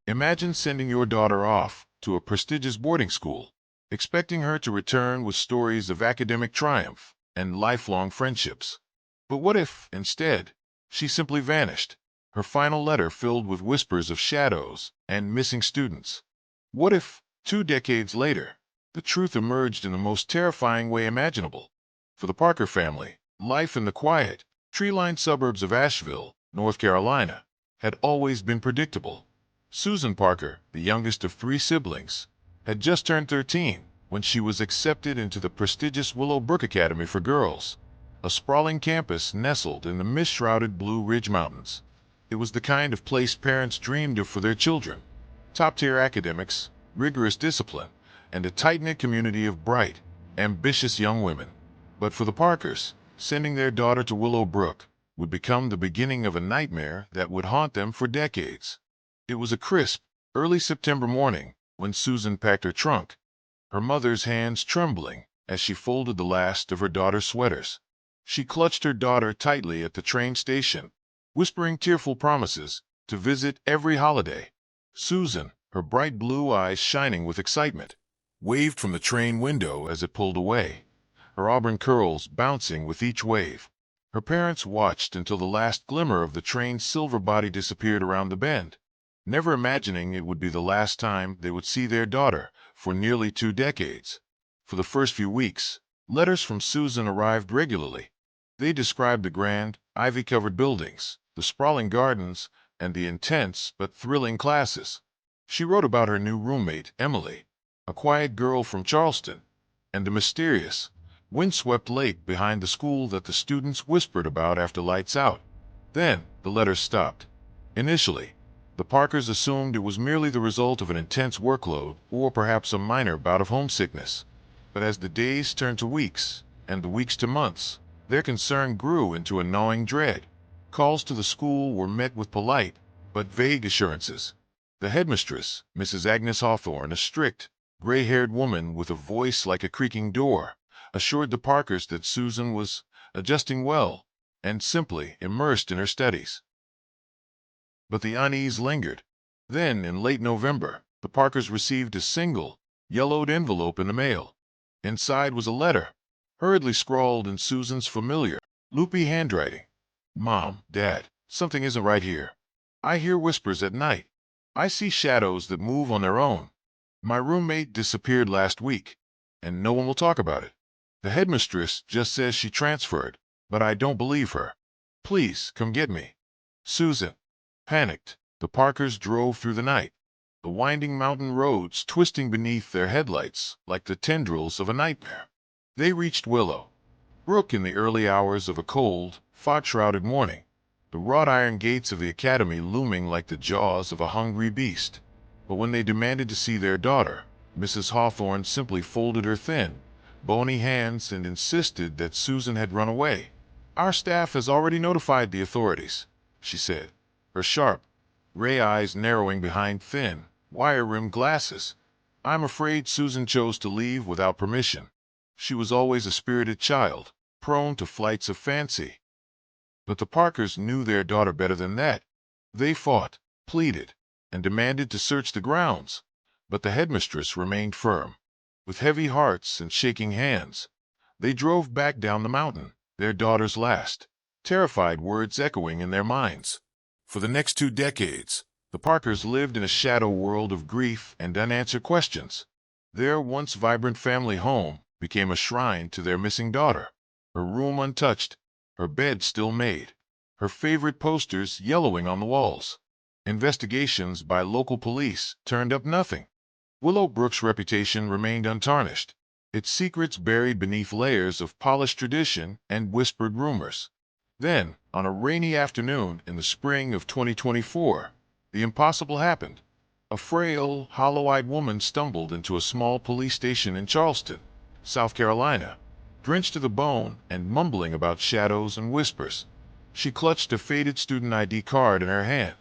Imagine sending your daughter off to a prestigious boarding school, expecting her to return with stories of academic triumph and lifelong friendships. But what if, instead, she simply vanished, her final letter filled with whispers of shadows and missing students? What if, 2 decades later, the truth emerged in the most terrifying way imaginable? For the Parker family, life in the quiet, tree-lined suburbs of Asheville, North Carolina, had always been predictable. Susan Parker, the youngest of 3 siblings, had just turned 13 when she was accepted into the prestigious Willowbrook Academy for Girls, a sprawling campus nestled in the mist-shrouded Blue Ridge Mountains. It was the kind of place parents dreamed of for their children: top-tier academics, rigorous discipline, and a tight-knit community of bright, ambitious young women. But for the Parkers, sending their daughter to Willowbrook would become the beginning of a nightmare that would haunt them for decades. It was a crisp, early September morning when Susan packed her trunk, her mother's hands trembling as she folded the last of her daughter's sweaters. She clutched her daughter tightly at the train station, whispering tearful promises to visit every holiday. Susan, her bright blue eyes shining with excitement, waved from the train window as it pulled away, her auburn curls bouncing with each wave. Her parents watched until the last glimmer of the train's silver body disappeared around the bend, never imagining it would be the last time they would see their daughter for nearly 2 decades. For the first few weeks, letters from Susan arrived regularly. They described the grand, ivy-covered buildings, the sprawling gardens, and the intense but thrilling classes. She wrote about her new roommate, Emily, a quiet girl from Charleston, and the mysterious, windswept lake behind the school that the students whispered about after lights out. Then the letters stopped. Initially, the Parkers assumed it was merely the result of an intense workload or perhaps a minor bout of homesickness. But as the days turned to weeks and the weeks to months, their concern grew into a gnawing dread. Calls to the school were met with polite but vague assurances. The headmistress, Mrs. Agnes Hawthorne, a strict, gray-haired woman with a voice like a creaking door, assured the Parkers that Susan was adjusting well and simply immersed in her studies. But the unease lingered. Then, in late November, the Parkers received a single, yellowed envelope in the mail. Inside was a letter, hurriedly scrawled in Susan's familiar, loopy handwriting. "Mom, Dad, something isn't right here. I hear whispers at night. I see shadows that move on their own. My roommate disappeared last week, and no one will talk about it. The headmistress just says she transferred, but I don't believe her. Please, come get me. Susan." Panicked, the Parkers drove through the night, the winding mountain roads twisting beneath their headlights like the tendrils of a nightmare. They reached Willow Brook in the early hours of a cold, fog-shrouded morning, the wrought iron gates of the academy looming like the jaws of a hungry beast. But when they demanded to see their daughter, Mrs. Hawthorne simply folded her thin, bony hands and insisted that Susan had run away. "Our staff has already notified the authorities," she said, her sharp, gray eyes narrowing behind thin, wire-rimmed glasses. "I'm afraid Susan chose to leave without permission. She was always a spirited child, prone to flights of fancy." But the Parkers knew their daughter better than that. They fought, pleaded, and demanded to search the grounds, but the headmistress remained firm. With heavy hearts and shaking hands, they drove back down the mountain, their daughter's last, terrified words echoing in their minds. For the next 2 decades, the Parkers lived in a shadow world of grief and unanswered questions. Their once vibrant family home became a shrine to their missing daughter, her room untouched, her bed still made, her favorite posters yellowing on the walls. Investigations by local police turned up nothing. Willowbrook's reputation remained untarnished, its secrets buried beneath layers of polished tradition and whispered rumors. Then, on a rainy afternoon in the spring of 2024, the impossible happened. A frail, hollow-eyed woman stumbled into a small police station in Charleston, South Carolina, drenched to the bone and mumbling about shadows and whispers. She clutched a faded student ID card in her hand,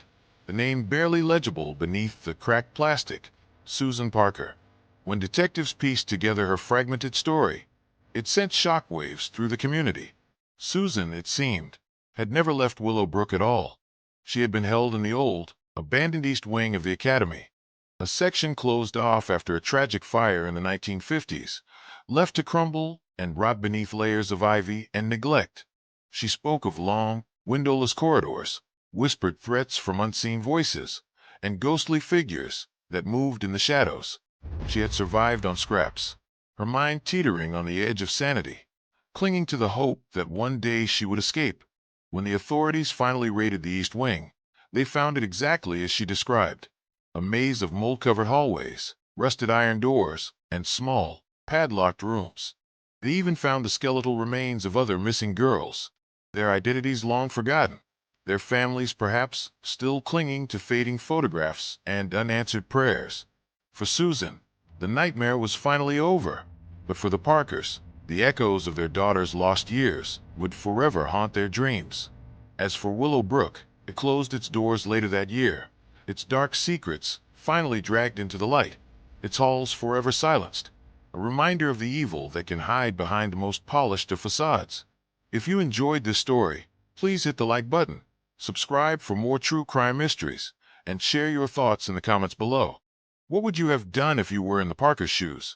the name barely legible beneath the cracked plastic: Susan Parker. When detectives pieced together her fragmented story, it sent shockwaves through the community. Susan, it seemed, had never left Willowbrook at all. She had been held in the old, abandoned East Wing of the Academy. A section closed off after a tragic fire in the 1950s, left to crumble and rot beneath layers of ivy and neglect. She spoke of long, windowless corridors, whispered threats from unseen voices, and ghostly figures that moved in the shadows. She had survived on scraps, her mind teetering on the edge of sanity, clinging to the hope that one day she would escape. When the authorities finally raided the East Wing, they found it exactly as she described: a maze of mold-covered hallways, rusted iron doors, and small, padlocked rooms. They even found the skeletal remains of other missing girls, their identities long forgotten, their families perhaps still clinging to fading photographs and unanswered prayers. For Susan, the nightmare was finally over, but for the Parkers, the echoes of their daughter's lost years would forever haunt their dreams. As for Willow Brook, it closed its doors later that year, its dark secrets finally dragged into the light, its halls forever silenced, a reminder of the evil that can hide behind the most polished of facades. If you enjoyed this story, please hit the like button, subscribe for more true crime mysteries, and share your thoughts in the comments below. What would you have done if you were in the Parker's shoes?